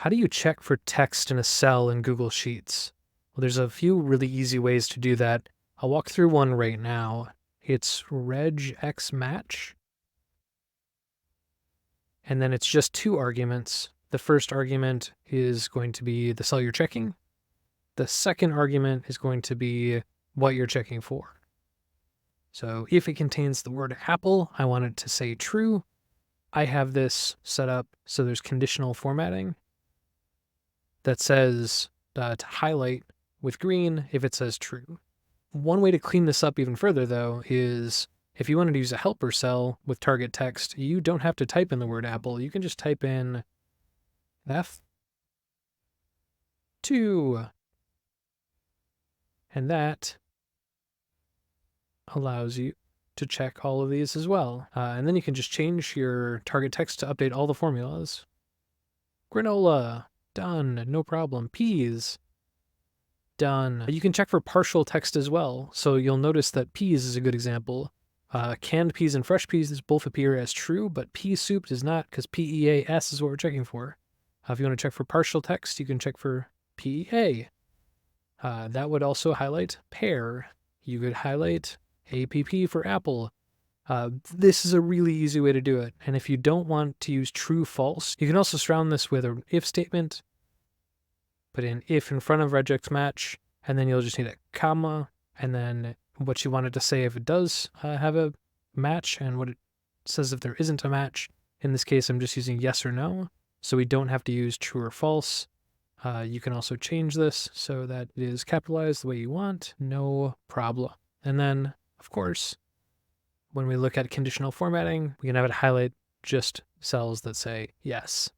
How do you check for text in a cell in Google Sheets? Well, there's a few really easy ways to do that. I'll walk through one right now. It's REGEXMATCH. And then it's just two arguments. The first argument is going to be the cell you're checking. The second argument is going to be what you're checking for. So if it contains the word apple, I want it to say true. I have this set up so there's conditional formatting that says to highlight with green if it says true. One way to clean this up even further, though, is if you wanted to use a helper cell with target text, you don't have to type in the word apple. You can just type in F2. And that allows you to check all of these as well. And then you can just change your target text to update all the formulas. Granola, done, no problem. Peas, done. You can check for partial text as well. So you'll notice that peas is a good example. Canned peas and fresh peas both appear as true, but pea soup does not, because PEAS is what we're checking for. If you want to check for partial text, you can check for PEA. That would also highlight pear. You could highlight APP for apple. This is a really easy way to do it. And if you don't want to use true, false, you can also surround this with an if statement. Put in if in front of REGEXMATCH, and then you'll just need a comma, and then what you want it to say if it does have a match, and what it says if there isn't a match. In this case, I'm just using yes or no, so we don't have to use true or false. You can also change this so that it is capitalized the way you want, no problem. And then, of course, when we look at conditional formatting, we can have it highlight just cells that say yes.